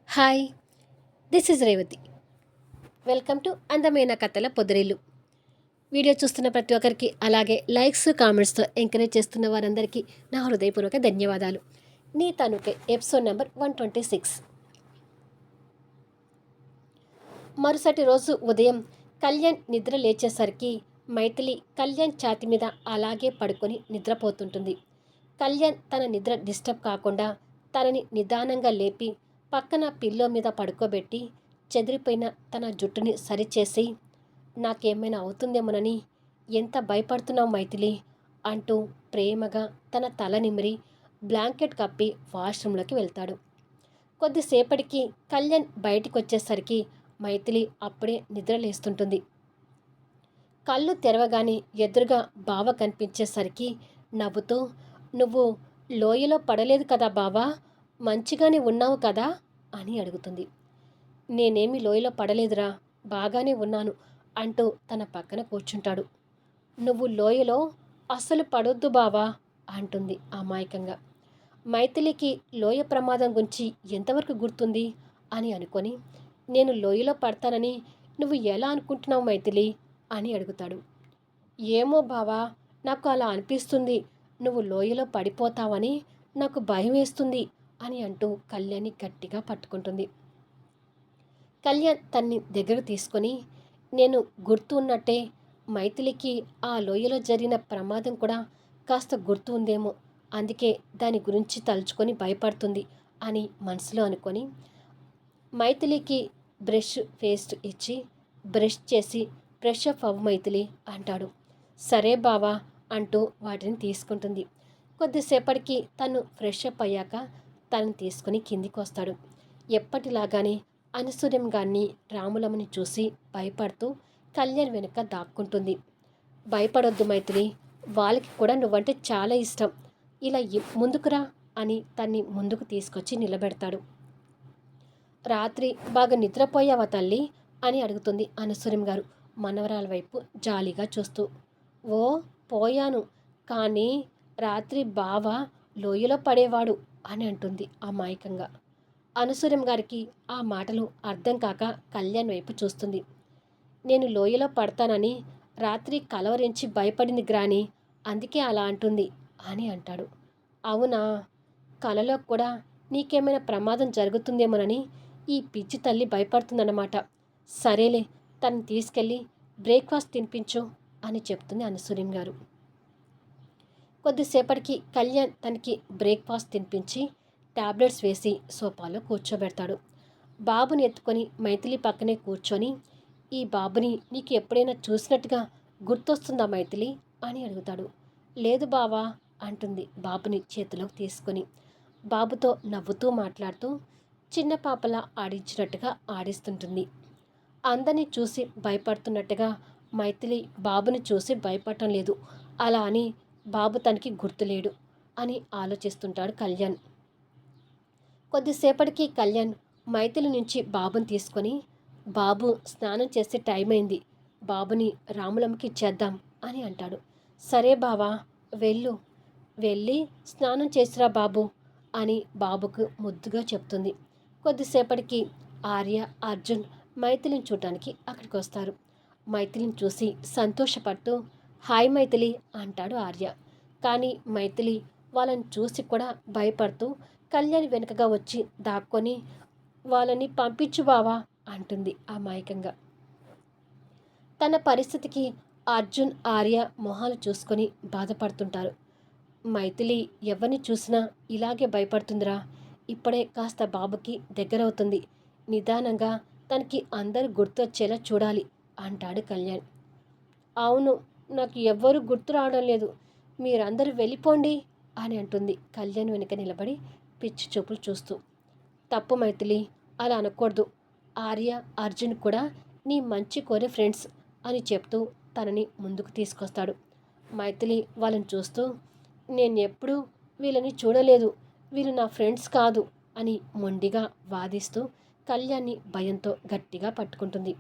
Hi, this is Revathi. Welcome to అందమైన కథల పొదరిల్లు. Video చూస్తున్న ప్రతి ఒక్కరికి, అలాగే లైక్స్ కామెంట్స్తో ఎంకరేజ్ చేస్తున్న వారందరికీ నా హృదయపూర్వక ధన్యవాదాలు. నీ తనుకే ఎపిసోడ్ నెంబర్ 126. మరుసటి రోజు ఉదయం కళ్యాణ్ నిద్ర లేచేసరికి మైథిలి కళ్యాణ్ ఛాతి మీద అలాగే పడుకొని నిద్రపోతుంటుంది. కళ్యాణ్ తన నిద్ర డిస్టర్బ్ కాకుండా తనని నిదానంగా లేపి పక్కన పిల్లో మీద పడుకోబెట్టి చెదిరిపోయిన తన జుట్టుని సరిచేసి, నాకేమైనా అవుతుందేమోనని ఎంత భయపడుతున్నావు మైథిలి అంటూ ప్రేమగా తన తల నిమిరి బ్లాంకెట్ కప్పి వాష్రూంలోకి వెళ్తాడు. కొద్దిసేపటికి కళ్యాణ్ బయటికి వచ్చేసరికి మైథిలి అప్పుడే నిద్రలేస్తుంటుంది. కళ్ళు తెరవగానే ఎదురుగా బావ కనిపించేసరికి నవ్వుతూ, నువ్వు లోయలో పడలేదు కదా బావా, మంచిగానే ఉన్నావు కదా అని అడుగుతుంది. నేనేమి లోయలో పడలేదురా, బాగానే ఉన్నాను అంటూ తన పక్కన కూర్చుంటాడు. నువ్వు లోయలో అస్సలు పడొద్దు బావా అంటుంది అమాయకంగా. మైథిలికి లోయ ప్రమాదం గురించి ఎంతవరకు గుర్తుంది అని అనుకొని, నేను లోయలో పడతానని నువ్వు ఎలా అనుకుంటున్నావు మైథిలి అని అడుగుతాడు. ఏమో బావా, నాకు అలా అనిపిస్తుంది, నువ్వు లోయలో పడిపోతావని నాకు భయం వేస్తుంది అని అంటూ కళ్యాణ్ని గట్టిగా పట్టుకుంటుంది. కళ్యాణ్ తన్ని దగ్గర తీసుకొని, నేను గుర్తు ఉన్నట్టే మైథిలికి ఆ లోయలో జరిగిన ప్రమాదం కూడా కాస్త గుర్తు ఉందేమో, అందుకే దాని గురించి తలుచుకొని భయపడుతుంది అని మనసులో అనుకొని మైథిలికి బ్రష్ పేస్ట్ ఇచ్చి, బ్రష్ చేసి ఫ్రెష్ అప్ అవ్వు మైథిలి అంటాడు. సరే బావా అంటూ వాటిని తీసుకుంటుంది. కొద్దిసేపటికి తను ఫ్రెష్ అప్ అయ్యాక తనని తీసుకుని కిందికి వస్తాడు. ఎప్పటిలాగానే అనసూయం గారిని రాములమ్మని చూసి భయపడుతూ కళ్యాణ్ వెనుక దాక్కుంటుంది. భయపడొద్దు మైథిలి, వాళ్ళకి కూడా నువ్వంటే చాలా ఇష్టం, ఇలా ముందుకురా అని తన్ని ముందుకు తీసుకొచ్చి నిలబెడతాడు. రాత్రి బాగా నిద్రపోయావా తల్లి అని అడుగుతుంది అనసూయం గారు మనవరాల వైపు జాలిగా చూస్తూ. ఓ పోయాను, కానీ రాత్రి బావ లోయలో పడేవాడు అని అంటుంది అమాయకంగా. అనసూయం గారికి ఆ మాటలు అర్థం కాక కళ్యాణ్ వైపు చూస్తుంది. నేను లోయలో పడతానని రాత్రి కలవరించి భయపడింది గ్రాని, అందుకే అలా అంటుంది అని అంటాడు. అవునా, కలలో కూడా నీకేమైనా ప్రమాదం జరుగుతుందేమోనని ఈ పిచ్చి తల్లి భయపడుతుందన్నమాట. సరేలే, తను తీసుకెళ్ళి బ్రేక్ఫాస్ట్ తినిపించు అని చెప్తుంది అనసూయం గారు. కొద్దిసేపటికి కళ్యాణ్ తనకి బ్రేక్ఫాస్ట్ తినిపించి టాబ్లెట్స్ వేసి సోఫాలో కూర్చోబెడతాడు. బాబుని ఎత్తుకొని మైథిలి పక్కనే కూర్చొని, ఈ బాబుని నీకు ఎప్పుడైనా చూసినట్టుగా గుర్తొస్తుందా మైథిలి అని అడుగుతాడు. లేదు బావా అంటుంది బాబుని చేతిలోకి తీసుకొని. బాబుతో నవ్వుతూ మాట్లాడుతూ చిన్న పాపలా ఆడించినట్టుగా ఆడిస్తుంటుంది. అందరినీ చూసి భయపడుతున్నట్టుగా మైథిలి బాబుని చూసి భయపడటం లేదు, అలా అని బాబు తనకి గుర్తులేడు అని ఆలోచిస్తుంటాడు కళ్యాణ్. కొద్దిసేపటికి కళ్యాణ్ మైథిలి నుంచి బాబుని తీసుకొని, బాబు స్నానం చేసే టైం అయింది, బాబుని రాములమ్మకి ఇచ్చేద్దాం అని అంటాడు. సరే బావా, వెళ్ళి స్నానం చేసిరా బాబు అని బాబుకు ముద్దుగా చెప్తుంది. కొద్దిసేపటికి ఆర్య, అర్జున్ మైథిలిని చూడటానికి అక్కడికి వస్తారు. మైథిలిని చూసి సంతోషపడుతూ హాయ్ మైథిలి అంటాడు ఆర్య. కానీ మైథిలి వాళ్ళని చూసి కూడా భయపడుతూ కళ్యాణ్ వెనుకగా వచ్చి దాక్కొని, వాళ్ళని పంపించు బావా అంటుంది అమాయకంగా. తన పరిస్థితికి అర్జున్, ఆర్య మొహాలు చూసుకొని బాధపడుతుంటారు. మైథిలి ఎవరిని చూసినా ఇలాగే భయపడుతుందిరా, ఇప్పుడే కాస్త బాబుకి దగ్గరవుతుంది, నిదానంగా తనకి అందరూ గుర్తొచ్చేలా చూడాలి అంటాడు కళ్యాణ్. అవును, నాకు ఎవ్వరూ గుర్తు రావడం లేదు, మీరందరూ వెళ్ళిపోండి అని అంటుంది కళ్యాణ్ వెనుక నిలబడి పిచ్చి చూపులు చూస్తూ. తప్పు మైథిలి, అలా అనకూడదు, ఆర్య, అర్జున్ కూడా నీ మంచి కోరే ఫ్రెండ్స్ అని చెప్తూ తనని ముందుకు తీసుకొస్తాడు. మైథిలి వాళ్ళని చూస్తూ, నేను ఎప్పుడూ వీళ్ళని చూడలేదు, వీళ్ళు నా ఫ్రెండ్స్ కాదు అని మొండిగా వాదిస్తూ కళ్యాణ్ని భయంతో గట్టిగా పట్టుకుంటుంది.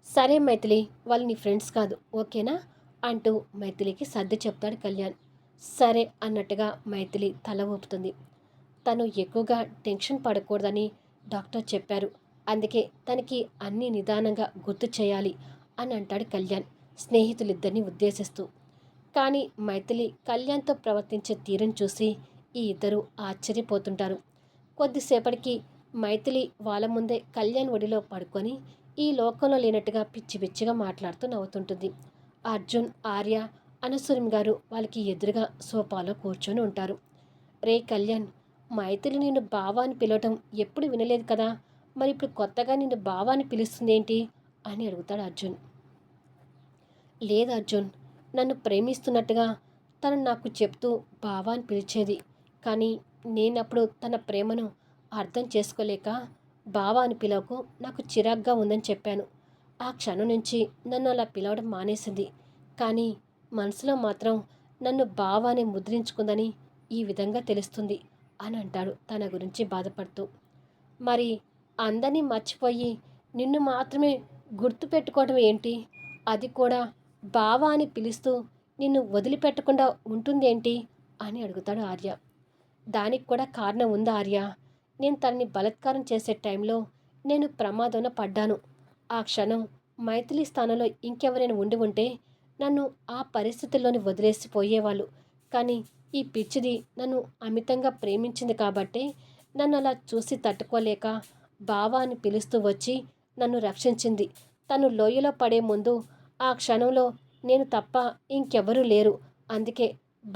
సరే మైథిలి, వాళ్ళు నీ ఫ్రెండ్స్ కాదు ఓకేనా అంటూ మైథిలికి సర్ది చెప్తాడు కళ్యాణ్. సరే అన్నట్టుగా మైథిలి తల ఊపుతుంది. తను ఎక్కువగా టెన్షన్ పడకూడదని డాక్టర్ చెప్పారు. అందుకే తనకి అన్నీ నిదానంగా గుర్తు చేయాలి అని అంటాడు కళ్యాణ్ స్నేహితులిద్దరిని ఉద్దేశిస్తూ. కానీ మైథిలి కళ్యాణ్తో ప్రవర్తించే తీరును చూసి ఈ ఇద్దరు ఆశ్చర్యపోతుంటారు. కొద్దిసేపటికి మైథిలి వాళ్ళ ముందే కళ్యాణ్ ఒడిలో పడుకొని ఈ లోకంలో లేనట్టుగా పిచ్చి పిచ్చిగా మాట్లాడుతూ నవ్వుతుంటుంది. అర్జున్, ఆర్య, అనసూయం గారు వాళ్ళకి ఎదురుగా సోఫాలో కూర్చొని ఉంటారు. రే కళ్యాణ్, మైథిలి నిన్ను బావా అని పిలవటం ఎప్పుడు వినలేదు కదా, మరి ఇప్పుడు కొత్తగా నిన్ను బావా అని పిలుస్తుందేంటి అని అడుగుతాడు అర్జున్. లేదు అర్జున్, నన్ను ప్రేమిస్తున్నట్టుగా తను నాకు చెప్తూ బావా అని పిలిచేది. కానీ నేనప్పుడు తన ప్రేమను అర్థం చేసుకోలేక బావా అని పిలవకు, నాకు చిరాగ్గా ఉందని చెప్పాను. ఆ క్షణం నుంచి నన్ను అలా పిలవడం మానేసింది. కానీ మనసులో మాత్రం నన్ను బావా అని ముద్రించుకుందని ఈ విధంగా తెలుస్తుంది అని అంటాడు తన గురించి బాధపడుతూ. మరి అందరినీ మర్చిపోయి నిన్ను మాత్రమే గుర్తుపెట్టుకోవడం ఏంటి? అది కూడా బావా అని పిలుస్తూ నిన్ను వదిలిపెట్టకుండా ఉంటుందేంటి అని అడుగుతాడు ఆర్య. దానికి కూడా కారణం ఉందా ఆర్య? నేను తనని బలాత్కారం చేసే టైంలో నేను ప్రమాదంలో పడ్డాను. ఆ క్షణం మైథిలి స్థానంలో ఇంకెవరైనా ఉండి ఉంటే నన్ను ఆ పరిస్థితుల్లోని వదిలేసిపోయేవాళ్ళు. కానీ ఈ పిచ్చిది నన్ను అమితంగా ప్రేమించింది కాబట్టే నన్ను అలా చూసి తట్టుకోలేక బావా అని పిలుస్తూ వచ్చి నన్ను రక్షించింది. తను లోయలో పడే ముందు ఆ క్షణంలో నేను తప్ప ఇంకెవరూ లేరు. అందుకే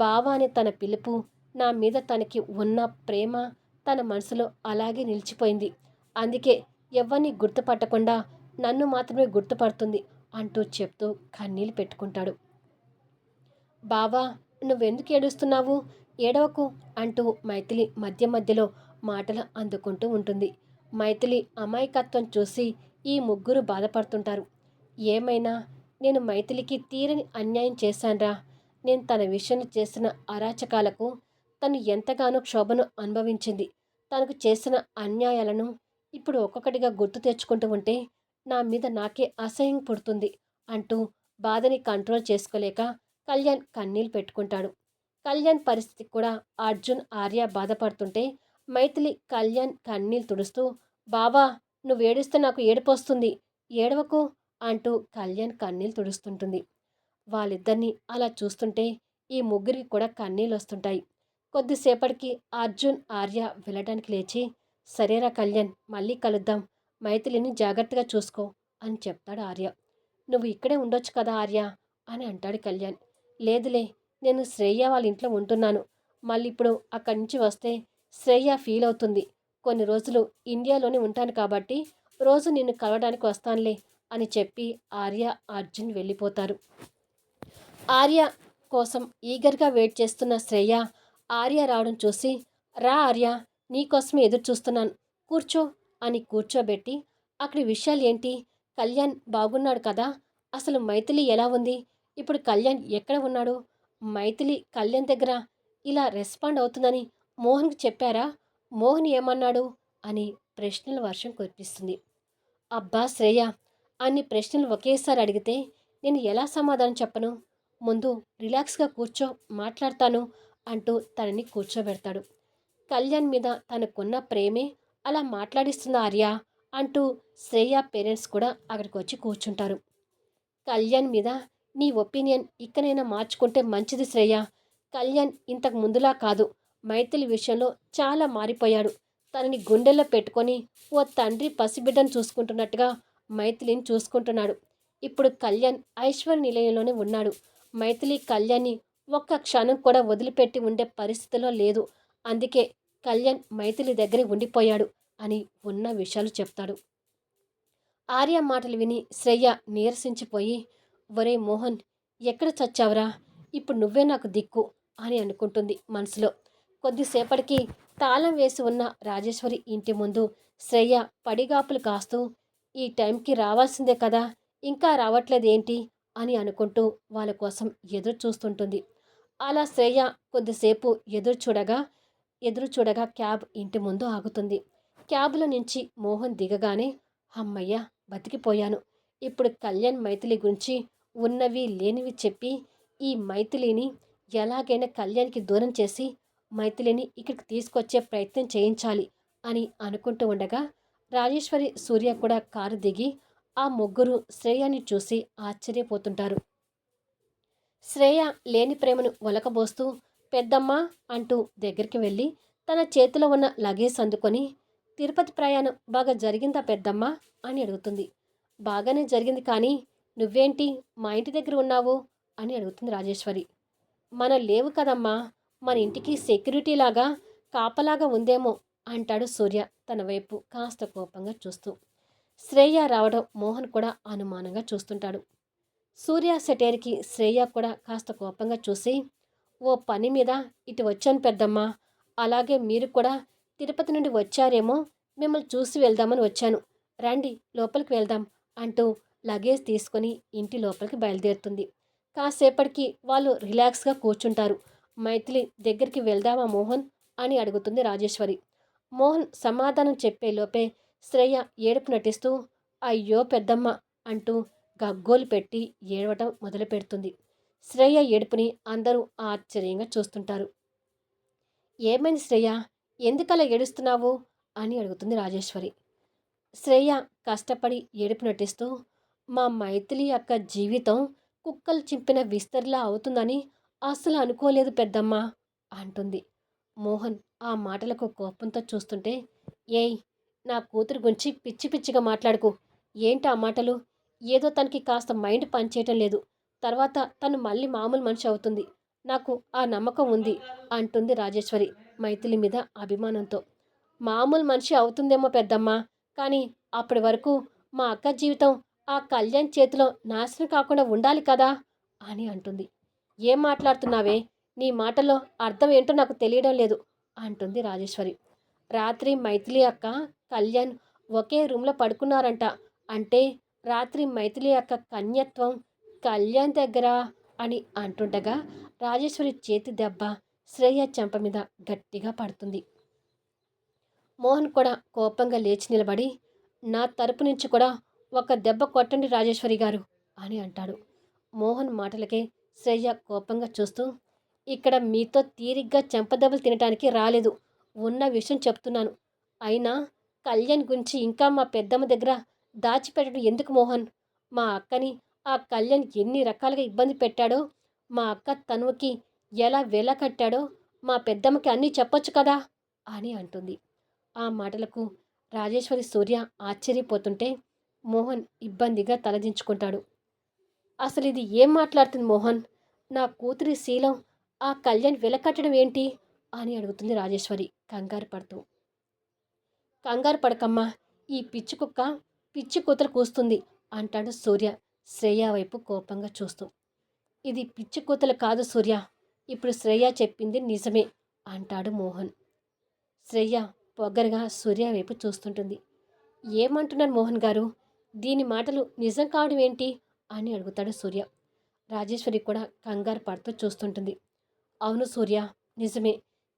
బావా అని తన పిలుపు నా మీద తనకి ఉన్న ప్రేమ తన మనసులో అలాగే నిలిచిపోయింది. అందుకే ఎవరిని గుర్తుపట్టకుండా నన్ను మాత్రమే గుర్తుపడుతుంది అంటూ చెప్తూ కన్నీళ్ళు పెట్టుకుంటాడు. బావా, నువ్వెందుకు ఏడుస్తున్నావు? ఏడవకు అంటూ మైథిలి మధ్య మధ్యలో మాటలు అందుకుంటూ ఉంటుంది. మైథిలి అమాయకత్వం చూసి ఈ ముగ్గురు బాధపడుతుంటారు. ఏమైనా నేను మైథిలికి తీరని అన్యాయం చేశాన్రా. నేను తన విషయంలో చేసిన అరాచకాలకు తను ఎంతగానో క్షోభను అనుభవించింది. తనకు చేసిన అన్యాయాలను ఇప్పుడు ఒక్కొక్కటిగా గుర్తు తెచ్చుకుంటూ ఉంటే నా మీద నాకే అసహ్యం పుడుతుంది అంటూ బాధని కంట్రోల్ చేసుకోలేక కళ్యాణ్ కన్నీళ్ళు పెట్టుకుంటాడు. కళ్యాణ్ పరిస్థితి కూడా అర్జున్, ఆర్య బాధపడుతుంటే మైథిలి కళ్యాణ్ కన్నీళ్ళు తుడుస్తూ, బావా, నువ్వేడుస్తే నాకు ఏడుపొస్తుంది, ఏడవకు అంటూ కళ్యాణ్ కన్నీళ్ళు తుడుస్తుంటుంది. వాళ్ళిద్దరినీ అలా చూస్తుంటే ఈ ముగ్గురికి కూడా కన్నీళ్ళు వస్తుంటాయి. కొద్దిసేపటికి అర్జున్, ఆర్య వెళ్ళడానికి లేచి, సరేరా కళ్యాణ్, మళ్ళీ కలుద్దాం, మైథిలిని జాగ్రత్తగా చూసుకో అని చెప్తాడు ఆర్య. నువ్వు ఇక్కడే ఉండొచ్చు కదా ఆర్య అని అంటాడు కళ్యాణ్. లేదులే, నేను శ్రేయ వాళ్ళ ఇంట్లో ఉంటున్నాను. మళ్ళీ ఇప్పుడు అక్కడి నుంచి వస్తే శ్రేయ ఫీల్ అవుతుంది. కొన్ని రోజులు ఇండియాలోనే ఉంటాను కాబట్టి రోజు నిన్ను కలవడానికి వస్తానులే అని చెప్పి ఆర్య, అర్జున్ వెళ్ళిపోతారు. ఆర్య కోసం ఈగర్గా వెయిట్ చేస్తున్న శ్రేయ ఆర్య రావడం చూసి, రా ఆర్య, నీకోసమే ఎదురు చూస్తున్నాను, కూర్చో అని కూర్చోబెట్టి, అక్కడి విషయాలు ఏంటి? కళ్యాణ్ బాగున్నాడు కదా? అసలు మైథిలి ఎలా ఉంది? ఇప్పుడు కళ్యాణ్ ఎక్కడ ఉన్నాడు? మైథిలి కళ్యాణ్ దగ్గర ఇలా రెస్పాండ్ అవుతుందని మోహన్కి చెప్పారా? మోహన్ ఏమన్నాడు అని ప్రశ్నల వర్షం కురిపిస్తుంది. అబ్బా శ్రేయ, అన్ని ప్రశ్నలు ఒకేసారి అడిగితే నేను ఎలా సమాధానం చెప్పను? ముందు రిలాక్స్గా కూర్చో, మాట్లాడతాను అంటూ తనని కూర్చోబెడతాడు. కళ్యాణ్ మీద తనకున్న ప్రేమే అలా మాట్లాడిస్తుంది ఆర్య అంటూ శ్రేయ పేరెంట్స్ కూడా అక్కడికి వచ్చి కూర్చుంటారు. కళ్యాణ్ మీద నీ ఒపీనియన్ ఇకనైనా మార్చుకుంటే మంచిది శ్రేయ. కళ్యాణ్ ఇంతకు ముందులా కాదు. మైథిలి విషయంలో చాలా మారిపోయాడు. తనని గుండెల్లో పెట్టుకొని ఓ తండ్రి పసిబిడ్డను చూసుకుంటున్నట్టుగా మైథిలిని చూసుకుంటున్నాడు. ఇప్పుడు కళ్యాణ్ ఐశ్వర్య నిలయంలోనే ఉన్నాడు. మైథిలి కళ్యాణ్ని ఒక్క క్షణం కూడా వదిలిపెట్టి ఉండే పరిస్థితిలో లేదు. అందుకే కళ్యాణ్ మైథిలి దగ్గరే ఉండిపోయాడు అని ఉన్న విషయాలు చెప్తాడు. ఆర్య మాటలు విని శ్రేయ నీరసించిపోయి, ఒరే మోహన్, ఎక్కడ చచ్చావురా? ఇప్పుడు నువ్వే నాకు దిక్కు అని అనుకుంటుంది మనసులో. కొద్దిసేపటికి తాళం వేసి ఉన్న రాజేశ్వరి ఇంటి ముందు శ్రేయ పడిగాపులు కాస్తూ, ఈ టైంకి రావాల్సిందే కదా, ఇంకా రావట్లేదేంటి అని అనుకుంటూ వాళ్ళ కోసం ఎదురు చూస్తుంటుంది. అలా శ్రేయ కొద్దిసేపు ఎదురు చూడగా క్యాబ్ ఇంటి ముందు ఆగుతుంది. క్యాబ్లో నుంచి మోహన్ దిగగానే, అమ్మయ్య, బతికిపోయాను. ఇప్పుడు కళ్యాణ్ మైథిలి గురించి ఉన్నవి లేనివి చెప్పి ఈ మైథిలిని ఎలాగైనా కళ్యాణ్కి దూరం చేసి మైథిలిని ఇక్కడికి తీసుకొచ్చే ప్రయత్నం చేయించాలి అని అనుకుంటూ ఉండగా రాజేశ్వరి, సూర్య కూడా కారు దిగి ఆ ముగ్గురు శ్రేయని చూసి ఆశ్చర్యపోతుంటారు. శ్రేయ లేని ప్రేమను ఒలకబోస్తూ పెద్దమ్మా అంటూ దగ్గరికి వెళ్ళి తన చేతిలో ఉన్న లగేజ్ అందుకొని తిరుపతి ప్రయాణం బాగా జరిగిందా పెద్దమ్మా అని అడుగుతుంది. బాగానే జరిగింది కానీ నువ్వేంటి మా ఇంటి దగ్గర ఉన్నావు అని అడుగుతుంది రాజేశ్వరి. మనం లేవు కదమ్మా, మన ఇంటికి సెక్యూరిటీ లాగా కాపలాగా ఉందేమో అంటాడు సూర్య తన వైపు కాస్త కోపంగా చూస్తూ. శ్రేయ రావడం మోహన్ కూడా అనుమానంగా చూస్తుంటాడు. సూర్య సెటేర్కి శ్రేయ కూడా కాస్త కోపంగా చూసి, ఓ పని మీద ఇటు వచ్చాను పెద్దమ్మా, అలాగే మీరు కూడా తిరుపతి నుండి వచ్చారేమో, మిమ్మల్ని చూసి వెళ్దామని వచ్చాను, రండి లోపలికి వెళ్దాం అంటూ లగేజ్ తీసుకొని ఇంటి లోపలికి బయలుదేరుతుంది. కాసేపటికి వాళ్ళు రిలాక్స్గా కూర్చుంటారు. మైథిలి దగ్గరికి వెళ్దామా మోహన్ అని అడుగుతుంది రాజేశ్వరి. మోహన్ సమాధానం చెప్పేలోపే శ్రేయ ఏడుపు నటిస్తూ అయ్యో పెద్దమ్మ అంటూ గగ్గోలు పెట్టి ఏడవటం మొదలు పెడుతుంది. శ్రేయ ఏడుపుని అందరూ ఆశ్చర్యంగా చూస్తుంటారు. ఏమైంది శ్రేయ, ఎందుకలా ఏడుస్తున్నావు అని అడుగుతుంది రాజేశ్వరి. శ్రేయ కష్టపడి ఏడుపు నటిస్తూ మా మైథిలి యొక్క జీవితం కుక్కలు చింపిన విస్తరిలా అవుతుందని అస్సలు అనుకోలేదు పెద్దమ్మ అంటుంది. మోహన్ ఆ మాటలకు కోపంతో చూస్తుంటే, ఏయ్ నా కూతురు గురించి పిచ్చి పిచ్చిగా మాట్లాడుకు, ఏంటి ఆ మాటలు, ఏదో తనకి కాస్త మైండ్ పనిచేయటం లేదు, తర్వాత తను మళ్ళీ మామూలు మనిషి అవుతుంది, నాకు ఆ నమ్మకం ఉంది అంటుంది రాజేశ్వరి మైథిలి మీద అభిమానంతో. మామూలు మనిషి అవుతుందేమో పెద్దమ్మ, కానీ అప్పటి వరకు మా అక్క జీవితం ఆ కళ్యాణ్ చేతిలో నాశనం కాకుండా ఉండాలి కదా అని అంటుంది. ఏం మాట్లాడుతున్నావే, నీ మాటలో అర్థం ఏంటో నాకు తెలియడం లేదు అంటుంది రాజేశ్వరి. రాత్రి మైథిలి అక్క కళ్యాణ్ ఒకే రూమ్లో పడుకున్నారంట, అంటే రాత్రి మైథిలి అక్క కన్యత్వం కళ్యాణ్ దగ్గర అని అంటుండగా రాజేశ్వరి చేతి దెబ్బ శ్రేయ చెంప మీద గట్టిగా పడుతుంది. మోహన్ కూడా కోపంగా లేచి నిలబడి, నా తరపు నుంచి కూడా ఒక దెబ్బ కొట్టండి రాజేశ్వరి గారు అని అంటాడు. మోహన్ మాటలకే శ్రేయ కోపంగా చూస్తూ, ఇక్కడ మీతో తీరిగ్గా చెంపదెబ్బలు తినటానికి రాలేదు, ఉన్న విషయం చెప్తున్నాను, అయినా కళ్యాణ్ గురించి ఇంకా మా పెద్దమ్మ దగ్గర దాచిపెట్టడం ఎందుకు మోహన్, మా అక్కని ఆ కళ్యాణ్ ఎన్ని రకాలుగా ఇబ్బంది పెట్టాడో, మా అక్క తనువుకి ఎలా వెలకట్టాడో మా పెద్దమ్మకి అన్నీ చెప్పొచ్చు కదా అని అంటుంది. ఆ మాటలకు రాజేశ్వరి, సూర్య ఆశ్చర్యపోతుంటే మోహన్ ఇబ్బందిగా తలదించుకుంటాడు. అసలు ఇది ఏం మాట్లాడుతుంది మోహన్, నా కూతురి శీలం ఆ కళ్యాణ్ వెలకట్టడం ఏంటి అని అడుగుతుంది రాజేశ్వరి కంగారు పడుతూ. కంగారు పడకమ్మా, ఈ పిచ్చి కుక్క పిచ్చి కూతురు కూస్తుంది అంటాడు సూర్య శ్రేయ వైపు కోపంగా చూస్తూ. ఇది పిచ్చి కూతులు కాదు సూర్య, ఇప్పుడు శ్రేయ చెప్పింది నిజమే అంటాడు మోహన్. శ్రేయ పొగ్గరగా సూర్య వైపు చూస్తుంటుంది. ఏమంటున్నారు మోహన్ గారు, దీని మాటలు నిజం కావడం ఏంటి అని అడుగుతాడు సూర్య. రాజేశ్వరి కూడా కంగారు పడుతూ చూస్తుంటుంది. అవును సూర్య, నిజమే,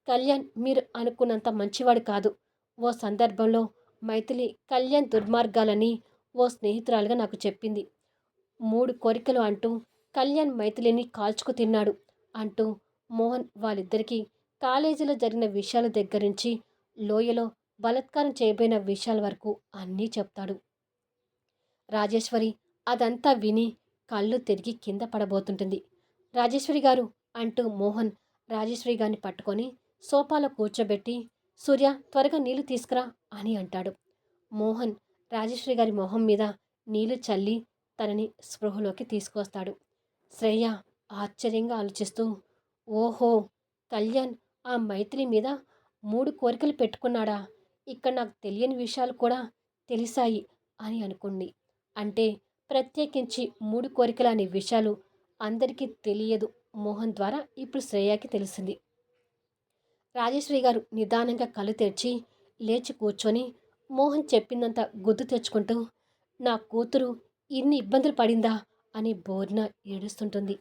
కళ్యాణ్ మీరు అనుకున్నంత మంచివాడు కాదు. ఓ సందర్భంలో మైథిలి కళ్యాణ్ దుర్మార్గాలని ఓ స్నేహితురాలుగా నాకు చెప్పింది. 3 కోరికలు అంటూ కళ్యాణ్ మైథిలిని కాల్చుకు తిన్నాడు అంటూ మోహన్ వాళ్ళిద్దరికీ కాలేజీలో జరిగిన విషయాల దగ్గర నుంచి లోయలో బలాత్కారం చేయబోయిన విషయాల వరకు అన్నీ చెప్తాడు. రాజేశ్వరి అదంతా విని కళ్ళు తిరిగి కింద పడబోతుంటుంది. రాజేశ్వరి గారు అంటూ మోహన్ రాజేశ్వరి గారిని పట్టుకొని సోఫాలో కూర్చోబెట్టి, సూర్య త్వరగా నీళ్లు తీసుకురా అని అంటాడు. మోహన్ రాజేశ్వరి గారి మొహం మీద నీళ్లు చల్లి తనని స్పృహలోకి తీసుకొస్తాడు. శ్రేయ ఆశ్చర్యంగా ఆలోచిస్తూ, ఓహో, కళ్యాణ్ ఆ మైథిలి మీద 3 కోరికలు పెట్టుకున్నాడా, ఇక్కడ నాకు తెలియని విషయాలు కూడా తెలిసాయి అని అనుకుంది. అంటే ప్రత్యేకించి 3 కోరికలు అనే విషయాలు అందరికీ తెలియదు, మోహన్ ద్వారా ఇప్పుడు శ్రేయకి తెలిసింది. రాజేశ్వరి గారు నిదానంగా కళ్ళు తెరిచి లేచి కూర్చొని మోహన్ చెప్పిందంతా గుర్తు తెచ్చుకుంటూ, నా కూతురు ఇన్ని ఇబ్బందులు పడిందా అని బోర్న ఏడుస్తుంటుంది.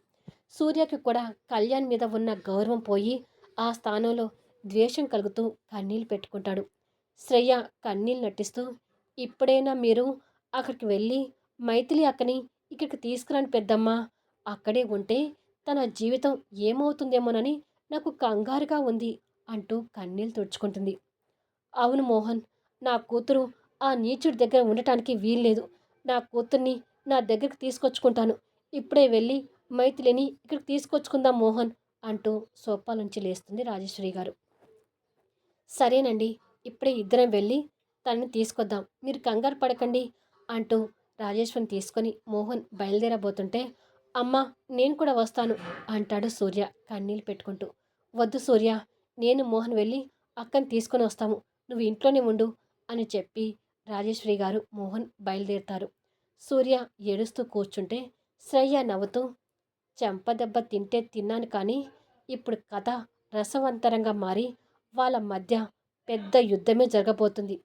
సూర్యకి కూడా కళ్యాణ్ మీద ఉన్న గౌరవం పోయి ఆ స్థానంలో ద్వేషం కలుగుతూ కన్నీళ్ళు పెట్టుకుంటాడు. శ్రేయ కన్నీళ్ళు నటిస్తూ, ఇప్పుడైనా మీరు అక్కడికి వెళ్ళి మైథిలి అక్కని ఇక్కడికి తీసుకురాని పెద్దమ్మా, అక్కడే ఉంటే తన జీవితం ఏమవుతుందేమోనని నాకు కంగారుగా ఉంది అంటూ కన్నీళ్ళు తుడుచుకుంటుంది. అవును మోహన్, నా కూతురు ఆ నీచుడి దగ్గర ఉండటానికి వీల్లేదు. నా కూతుర్ని నా దగ్గరికి తీసుకొచ్చుకుంటాను. ఇప్పుడే వెళ్ళి మైథిలిని ఇక్కడికి తీసుకొచ్చుకుందాం మోహన్ అంటూ సోఫా నుంచి లేస్తుంది రాజేశ్వరి గారు. సరేనండి, ఇప్పుడే ఇద్దరం వెళ్ళి తనని తీసుకొద్దాం, మీరు కంగారు పడకండి అంటూ రాజేశ్వరిని తీసుకొని మోహన్ బయలుదేరబోతుంటే, అమ్మా నేను కూడా వస్తాను అంటాడు సూర్య కన్నీళ్ళు పెట్టుకుంటూ. వద్దు సూర్య, నేను మోహన్ వెళ్ళి అక్కని తీసుకొని వస్తాము, నువ్వు ఇంట్లోనే ఉండు అని చెప్పి రాజేశ్వరి గారు మోహన్ బయలుదేరుతారు. సూర్య ఏడుస్తూ కూర్చుంటే శ్రేయ నవ్వుతూ, చెంపదెబ్బ తింటే తిన్నాను కానీ ఇప్పుడు కథ రసవంతరంగా మారి వాళ్ళ మధ్య పెద్ద యుద్ధమే జరగబోతుంది.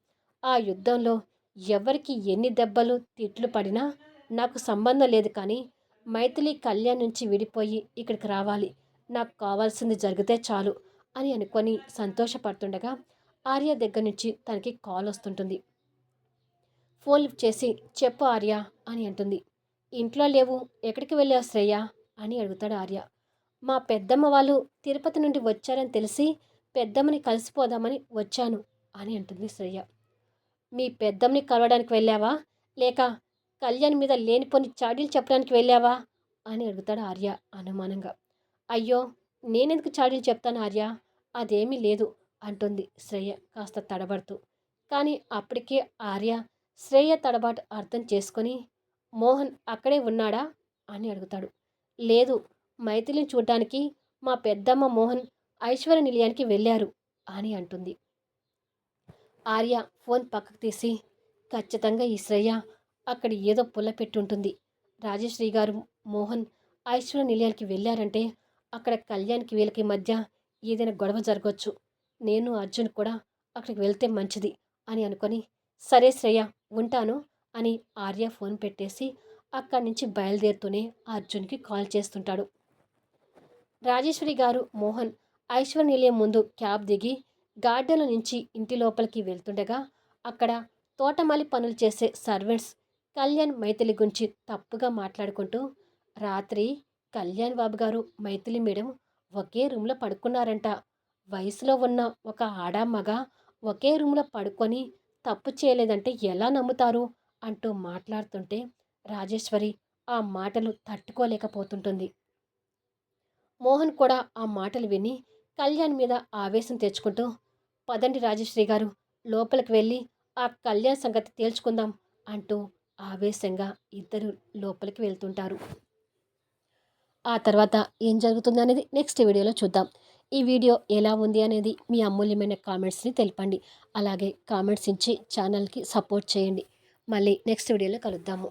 ఆ యుద్ధంలో ఎవరికి ఎన్ని దెబ్బలు తిట్లు పడినా నాకు సంబంధం లేదు కానీ మైథిలి కళ్యాణ్ నుంచి విడిపోయి ఇక్కడికి రావాలి, నాకు కావాల్సింది జరిగితే చాలు అని అనుకొని సంతోషపడుతుండగా ఆర్య దగ్గర నుంచి తనకి కాల్ వస్తుంటుంది. ఫోన్ లిఫ్ట్ చేసి చెప్పు ఆర్య అని అంటుంది. ఇంట్లో లేవు, ఎక్కడికి వెళ్ళావు శ్రేయ అని అడుగుతాడు ఆర్య. మా పెద్దమ్మ వాళ్ళు తిరుపతి నుండి వచ్చారని తెలిసి పెద్దమ్మని కలిసిపోదామని వచ్చాను అని అంటుంది శ్రేయ. మీ పెద్దమ్మని కలవడానికి వెళ్ళావా, లేక కళ్యాణ్ మీద లేనిపోని చాడీలు చెప్పడానికి వెళ్ళావా అని అడుగుతాడు ఆర్య అనుమానంగా. అయ్యో, నేనెందుకు చాడీలు చెప్తాను ఆర్య, అదేమీ లేదు అంటుంది శ్రేయ కాస్త తడబడుతూ. కానీ అప్పటికే ఆర్య శ్రేయ తడబాటు అర్థం చేసుకొని, మోహన్ అక్కడే ఉన్నాడా అని అడుగుతాడు. లేదు, మైథిలిని చూడ్డానికి మా పెద్దమ్మ మోహన్ ఐశ్వర్య నిలయానికి వెళ్ళారు అని అంటుంది. ఆర్య ఫోన్ పక్కకు తీసి, ఖచ్చితంగా ఈ శ్రేయ అక్కడ ఏదో పుల్ల పెట్టుంటుంది. రాజశ్రీ గారు మోహన్ ఐశ్వర్య నిలయానికి వెళ్ళారంటే అక్కడ కళ్యాణ్కి వీళ్ళకి మధ్య ఏదైనా గొడవ జరగవచ్చు. నేను అర్జున్ కూడా అక్కడికి వెళ్తే మంచిది అని అనుకొని, సరే శ్రేయ ఉంటాను అని ఆర్య ఫోన్ పెట్టేసి అక్కడి నుంచి బయలుదేరుతూనే అర్జున్కి కాల్ చేస్తుంటాడు. రాజేశ్వరి గారు మోహన్ ఐశ్వర్య నిలయం ముందు క్యాబ్ దిగి గార్డెన్ల నుంచి ఇంటి లోపలికి వెళ్తుండగా అక్కడ తోటమాలి పనులు చేసే సర్వెంట్స్ కళ్యాణ్ మైథిలి గురించి తప్పుగా మాట్లాడుకుంటూ, రాత్రి కళ్యాణ్ బాబు గారు మైథిలి మేడం ఒకే రూమ్లో పడుకున్నారంట, వయసులో ఉన్న ఒక ఆడ మగ ఒకే రూమ్లో పడుకొని తప్పు చేయలేదంటే ఎలా నమ్ముతారు అంటూ మాట్లాడుతుంటే రాజేశ్వరి ఆ మాటలు తట్టుకోలేకపోతుంటుంది. మోహన్ కూడా ఆ మాటలు విని కళ్యాణ్ మీద ఆవేశం తెచ్చుకుంటూ, పదండి రాజశ్రీ గారు, లోపలికి వెళ్ళి ఆ కళ్యాణ్ సంగతి తేల్చుకుందాం అంటూ ఆవేశంగా ఇద్దరు లోపలికి వెళ్తుంటారు. ఆ తర్వాత ఏం జరుగుతుంది అనేది నెక్స్ట్ వీడియోలో చూద్దాం. ఈ వీడియో ఎలా ఉంది అనేది మీ అమూల్యమైన కామెంట్స్ని తెలపండి. అలాగే కామెంట్స్ ఇచ్చి ఛానల్కి సపోర్ట్ చేయండి. మళ్ళీ నెక్స్ట్ వీడియోలో కలుద్దాము.